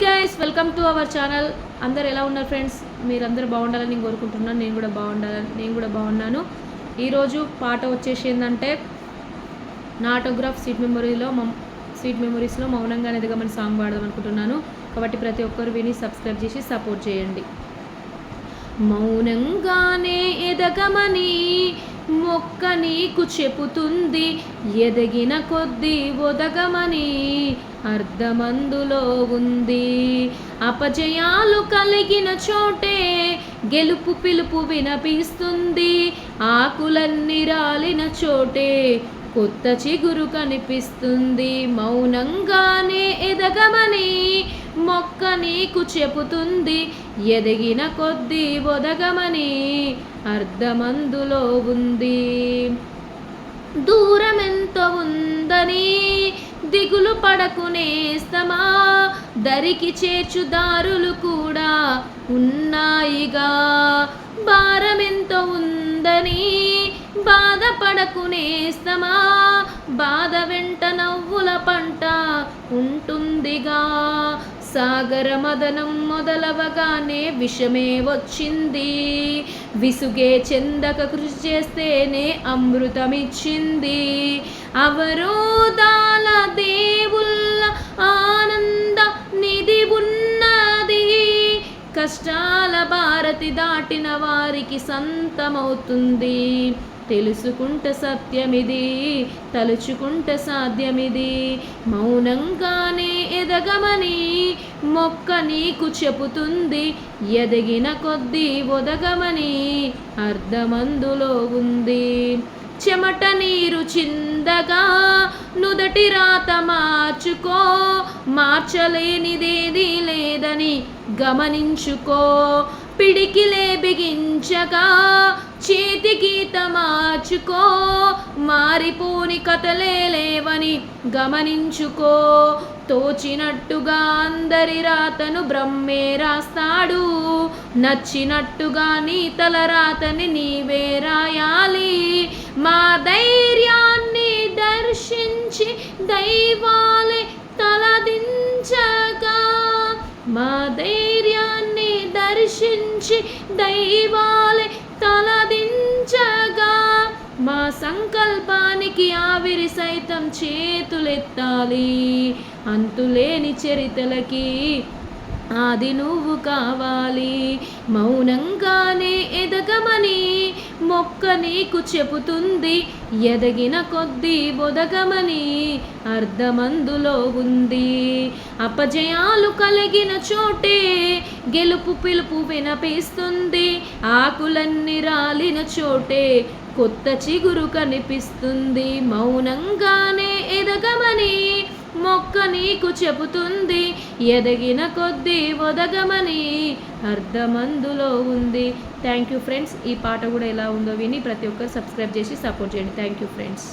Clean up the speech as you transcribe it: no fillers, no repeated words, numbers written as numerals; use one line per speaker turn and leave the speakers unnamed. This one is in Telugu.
Guys, welcome to our channel. అందరు ఎలా ఉన్నారు ఫ్రెండ్స్? మీరందరూ బాగుండాలని నేను కోరుకుంటున్నాను. నేను కూడా బాగున్నాను. ఈరోజు పాట వచ్చేసి ఏంటంటే నా ఆటోగ్రాఫ్ స్వీట్ మెమరీస్లో మౌనంగానే ఎదగమని సాంగ్ పాడదాం అనుకుంటున్నాను. కాబట్టి ప్రతి ఒక్కరు విని సబ్స్క్రైబ్ చేసి సపోర్ట్ చేయండి. మౌనంగానే ఎదగమని మొక్క నీకు చెబుతుంది, ఎదిగిన కొద్దీ ఒదగమని అర్థమందులో ఉంది. అపజయాలు కలిగిన చోటే గెలుపు పిలుపు వినిపిస్తుంది, ఆకులన్నీ రాలిన చోటే కొత్త చిగురు కనిపిస్తుంది. మౌనంగానే ఎదగమని మొక్క నీకు చెబుతుంది, ఎదిగిన కొద్దీ ఒదగమని అర్థమందులో ఉంది. దూరం ఎంత ఉందని దిగులు పడకునేస్తమా, దరికి చేర్చు దారులు కూడా ఉన్నాయిగా. భారం ఎంత ఉందని బాధపడకునేస్తమా, బాధ వెంట నవ్వుల పంట ఉంటుందిగా. సాగర మదనం మొదలవగానే విషమే వచ్చింది, విసుగే చెందక కృషి చేస్తేనే అమృతమిచ్చింది. అవరోధాల దేవుళ్ళ ఆనంద నిధి ఉన్నది, కష్టాల భారతి దాటిన వారికి సంతమవుతుంది. తెలుసుకుంటే సత్యమిది, తలుచుకుంటే సాధ్యమిది. మౌనంగానే ఎదగమని మొక్క నీకు చెబుతుంది, ఎదిగిన కొద్దీ ఒదగమని అర్థమందులో ఉంది. చెమట నీరు చిందగా నుదటి రాత మార్చుకో, మార్చలేనిదేది లేదని గమనించుకో. పిడికిలే బిగించగా చేతి గీత మార్చుకో, మారిపోని కథలే లేవని గమనించుకో. తోచినట్టుగా అందరి రాతను బ్రహ్మే రాస్తాడు, నచ్చినట్టుగా నీ తల రాతని నీవే రాయాలి. మా ధైర్యాన్ని దర్శించి దైవాలే తలదించగా, మా ధైర్యాన్ని దర్శించి దైవాలే తలదించగా. మా సంకల్పానికి ఆవిరి సైతం చేతులెత్తాలి, అంతులేని చరితలకి ఆది నువ్వు కావాలి. మౌనంగానే ఎదగమని మొక్క నీకు చెబుతుంది, ఎదిగిన కొద్దీ ఒదగమని అర్థమందులో ఉంది. అపజయాలు కలిగిన చోటే గెలుపు పిలుపు వినిపిస్తుంది, ఆకులన్నీ రాలిన చోటే కొత్త చిగురు కనిపిస్తుంది. మౌనంగానే ఎదగమని మొక్క నీకు చెబుతుంది, ఎదిగిన కొద్దీ ఒదగమని అర్థమందులో ఉంది. Thank you friends. ఈ పాట కూడా ఎలా ఉందో విని ప్రతి ఒక్కరు సబ్స్క్రైబ్ చేసి సపోర్ట్ చేయండి. Thank you friends.